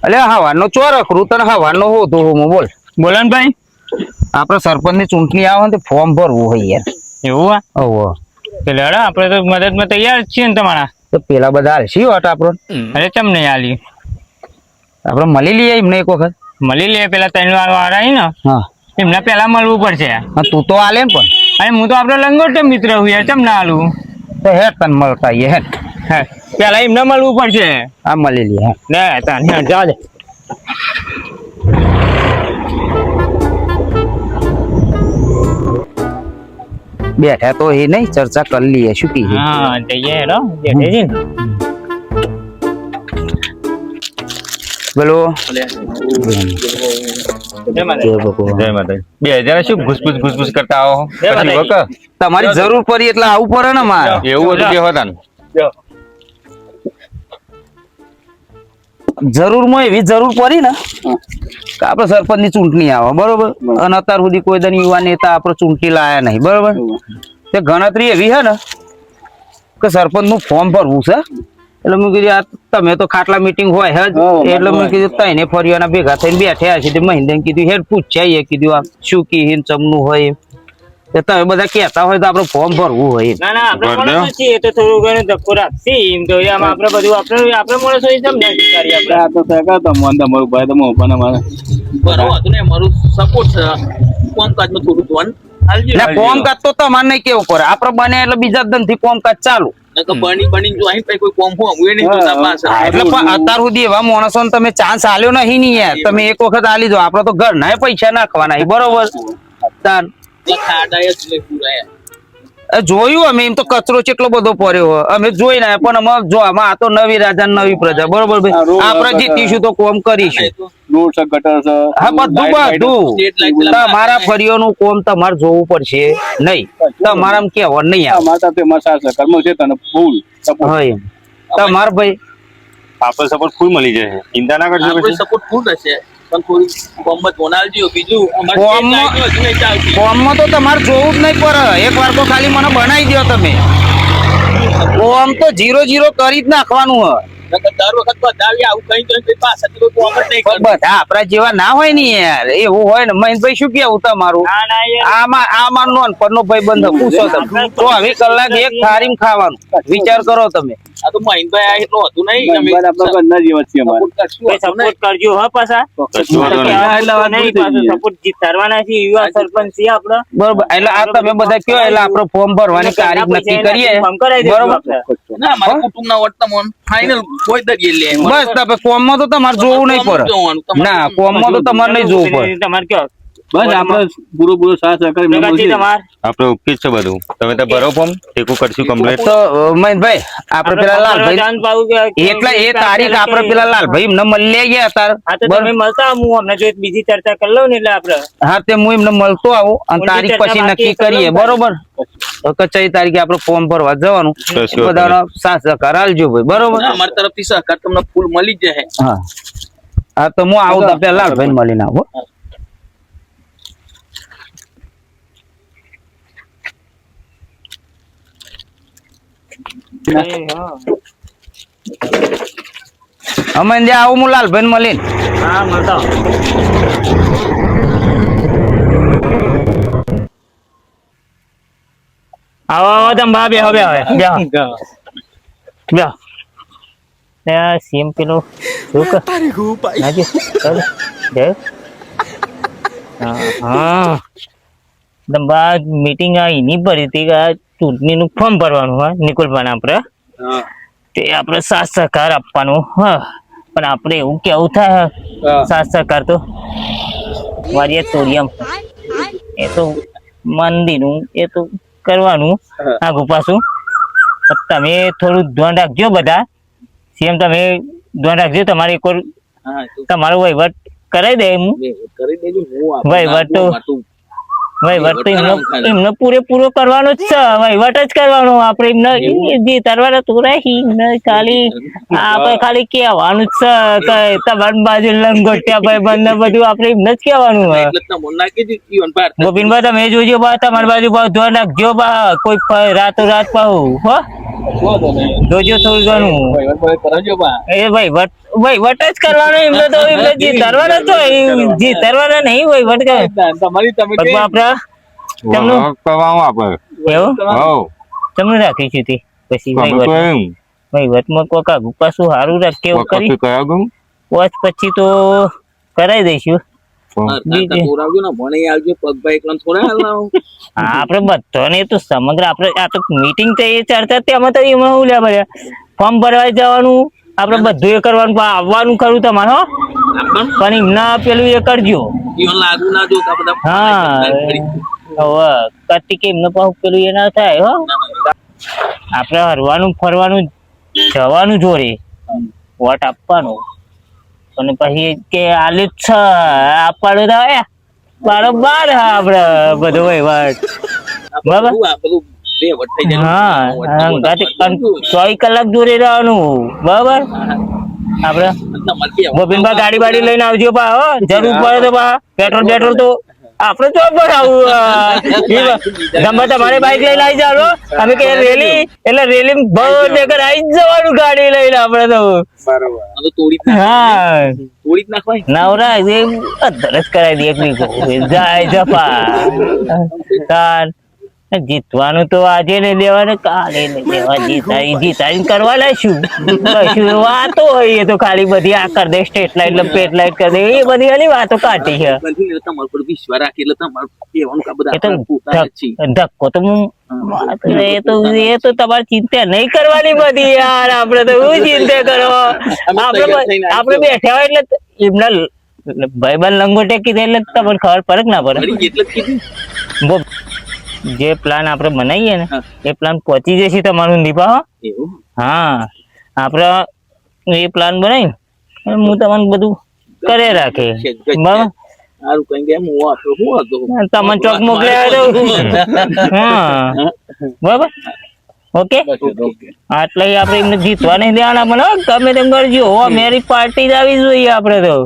અલે હવાનો ચો રખરું તને હવાનો હો તો હું બોલ બોલો ને ભાઈ. આપડે સરપંચ ની ચૂંટણી આવે ને ફોર્મ ભરવું હોય યાર. એવું ઓહો તો લેડો આપણે તો મદદમાં તૈયાર જ છીએ ને તમારા. તો પેલા બધા હાલશી વાત આપણો અરે ચમ નહીં આલી આપડે મળી લઈએ એમને એક વખત. મળી લે પેલા 3 વાર વાળા ને હા એમને પેલા મળવું પડશે. હા તું તો આલે ને પણ અરે હું તો આપડે લંગોટ મિત્ર હું યાર ચમ ના આલું. તો હેડ તને મળતા આઈએ હેડ. હે પેલા એમને મળવું પડશે. હા મળી લઈએ લે તને જા દે. બેઠા તો એ નહીં ચર્ચા કરી લઈએ શું કીધું. હા જઈએ હેડો જેઠેજી ને. બોલો જય માતાજી. 2000 શું ઘુસપુસ કરતા આવો પછી વક તમારી જરૂર પડી એટલે આવું પડે ને મારે. એવું હતું કે હોતા જરૂર માં એવી જરૂર પડી ને કે આપડે સરપંચ ની ચૂંટણી આવે બરોબર અને અત્યાર સુધી કોઈ દન યુવા નેતા આપડે ચૂંટણી લાયા નહીં બરોબર. તે ગણતરી એવી હે ને કે સરપંચ નું ફોર્મ ભરવું છે એટલે મેં કીધું આ તમે તો ખાટલા મીટિંગ હોય હે એટલે મેં કીધું તઈને ફરિયાના ભેગા થઈને બેઠ્યા છે મહિન્દા કીધું હેડ પૂછાઈએ કીધું આ શું કી ચમનું હોય તમે બધા કહેતા હોય તો આપડે ફોર્મ ભરવું હોય. ના ના આપણે મળે છીએ તો થોડું ઘણું ધક્કો રાખશે એમ તો આમાં આપણે બધું આપણે મળે તો સમજાય કરી આપણે આ તો સગા તો મન તમારું ભાઈ તો મોપા ના મારે બરાબર હતું ને મારું સપોર્ટ છે કોમકાજમાં થોડું ધ્યાન આલજો. કોમકાજ તો તમારે નહીં કેવું પડે આપડે બને એટલે બીજા દન થી કોમકાજ ચાલુ. બની જો અહીં કોઈ કોમ હું નહીં તો તપાસ એટલે પણ અત્યાર સુધી એવા માણસો ને તમે ચાન્સ આલ્યો નહીં ને યાર તમે એક વખત આલી દો આપડે તો ઘર ના પૈસા નાખવાના બરોબર. ખાડાય જ નહીં પૂરા જોયું અમે એમ તો કચરો કેટલો બધો પડ્યો હોય અમે જોઈ ના પણ અમે જો આમાં આ તો નવી રાજા નવી પ્રજા બરોબર ભાઈ આપણે જીતીશું તો કોમ કરીશું. હા બધું તમારા ફળીઓનું કોમ તમારે જોવું પડશે નહીં તમારા કેવા નહીં આવે તમારે ભાઈ આપણે સપોર્ટ ફૂલ મળી જાય ચિંતા ના કરજો. સપોર્ટ ફૂલ હશે પણ થોડી કોમત બનાવજો બીજું કોમમાં તો તમારે જોવું જ નહીં પડે એક વાર તો ખાલી મને બનાવી દો તમે કોમ તો 0-0 કરી જ નાખવાનું હોય. દર વખત બધા આવું કઈ બધા આપડા જેવા ના હોય ને યાર એવું હોય ને મહેશભાઈ શું કેવું તમારું આમાં નોનપણ નો ભાઈ બંધ પૂછો તમે 24 કલાક એક થાળી ખાવાનું વિચાર કરો તમે. આ તો મહિનભાઈ આ એટલું હતું નહીં સપોર્ટ કરજો હા પાછા સપોર્ટ કરવાના છે યુવા સરપંચ છે આપડે બરોબર. એટલે આ તમે બધા કયો એટલે આપડે ફોર્મ ભરવાની તારીખ નક્કી કરીએ બરોબર. ના મારા કુટુંબ ના વર્તમાન ફાઇનલ કોઈ દરિયે લે બસ તમે ફોર્મ માં તો તમારે જોવું નહીં પડે ના ફોર્મ માં તો તમારે નહીં જોવું પડે તમારે કયો બસ આપણે પૂરો સાથ આપણે ઓકે છે બધું તમે તો ભરો ફોર્મ ટેકો કરશું કમ્પ્લીટ. તો મહેશભાઈ આપણે પેલા લાલભાઈ એટલે એ તારીખ આપણે પેલા લાલભાઈ એમને મળી ગયા તાર તમે મળતા હું અમને જો બીજી ચર્ચા કરી લઉં ને એટલે આપડે હા તે હું એમને મળતો આવું અને તારીખ પછી નક્કી કરીએ બરોબર. કઈ તારીખે આપણે ફોર્મ ભરવા જવાનું બધાનો સાથ સહકાર આલજો ભાઈ બરોબર. અમારી તરફથી સહકાર તમને ફૂલ મળી જાય. હા હા તો હું આવું તો પેલા લાલભાઈ મળીને આવો. અમે આવું હું લાલભાઈ મળીને હા મળતા આવો તમે બા બે હવે બે સીએમ પેલો શું હા દંબા મીટિંગ એની ભરી હતી કે ચૂંટણી નું ફોર્મ ભરવાનું હોય નિકુલભાઈ આપડે તે આપડે સાથ સહકાર આપવાનું હા પણ આપડે એવું કેવું થાય સાથ સહકાર તો વારીએ તોડિયમ એ તો મંદિરનું એ તો કરવાનું આગુ પાછું તમે થોડું ધ્યાન રાખજો બધા સીએમ તમે ધ્યાન રાખજો તમારે એક તમારો વહીવટ કરાવી દે હું વહીવટ તો વહીવટ તો એમને પૂરેપૂરો કરવાનો જ છે વહીવટ જ કરવાનો આપડે એમને જે તરવાના તો રહી ખાલી આપડે ખાલી કેવાનું જ છે તમારી બાજુ લંગોટિયા ભાઈ બંને બધું આપડે એમને જ કેવાનું હોય. ગોવિંદભાઈ તમે જોજો બા તમારી બાજુ બા ધ્યાન રાખજો બા કોઈ રાતો રાત પાહુ હો જોજો થોડું ઘણું એ વહીવટ વહીવટ જ કરવાનો એમને તો એમને જીતરવાના તો જીતરવાના નહીં વહીવટ કરે તમારી તમે પણ આપડે તમને કરવાનું આપણે એવું હવ તમને રાખીશું તે પછી તમે તો એમ વહીવટમાં કોક આગુ પાછું સારું રાખે એવું કરી વખતે કયા ગયું પાંચ પછી તો કરાવી દઈશું આવજો ને ભણે આવજો પગ ભાઈ એકલા થોડા હાલ આપડે બધાને તો સમગ્ર આપડે આ તો મીટિંગ તો એ ચર્ચા તેમાં તો એમાં હું લે ભર્યા ફોર્મ ભરવા જવાનું આપડે બધું એ કરવાનું પણ આવવાનું ખરું તમારે હો પણ એમના પેલું એ કરજો લાગુ ના જો બધા હા હવે કાર્તિક એમને પાછું પેલું એ ના થાય હો આપડે હરવાનું ફરવાનું જવાનું જોડે વોટ આપવાનું અને પછી કે આલુ જ છે આપવાનું તો બરોબર હા આપડે બધું વહીવટ બરાબર હા 24 કલાક જોડે રહેવાનું બરાબર આપડે ગોવિંદભાઈ ગાડી બાડી લઈને આવજો પા હો જરૂર પડે તો પા પેટ્રોલ તો આપડે તો ગમે તમારે બાઈક લઈને આવી જાવ અમે કે રેલી એટલે રેલી ભર આવી જ જવાનું ગાડી લઈને આપડે તો હા તોડી જ નાખવાય નવરા દરસ કરાવી દે જાય જપા જીતવાનું તો આજે નહીં દેવાનું કાલે નહીં દેવા જીતાઈ કરવાના શું કશું વાતો હોય એ તો ખાલી બધી આ કરી દે સ્ટેટ લાઈટ પેટ લાઈટ કરી દે એ બધી ખાલી વાતો કાઢી છે તમારા પર વિશ્વાસ રાખે એટલે તમારું કહેવાનું કે બધા એ તો આપણા પોતાના જ છે. ધક્કો તો એ તો તમારે ચિંતા નહીં કરવાની બધી યાર આપડે તો શું ચિંતા કરો આપડે બેઠા હોય એટલે એમના ભાઈબંધ લંગોટે કીધે એટલે તમને ખબર પડે કે ના પડે વળી એટલે જ કીધું જે પ્લાન આપણે બનાવીએ ને એ પ્લાન પહોંચી જશે તમારું દીપા એવું હા આપડે એ પ્લાન બનાવી હું તમને બધું કરે રાખે બરાબર સારું કઈ ગયા હું આપડે શું હતો તમને ચોક મોકલ્યા તો હા બરાબર ઓકે એટલે આપડે એમને જીતવા નહીં દેવાના પણ ગમે તેમ કરજો મેરી પાર્ટી જ આવી જોઈએ આપડે તો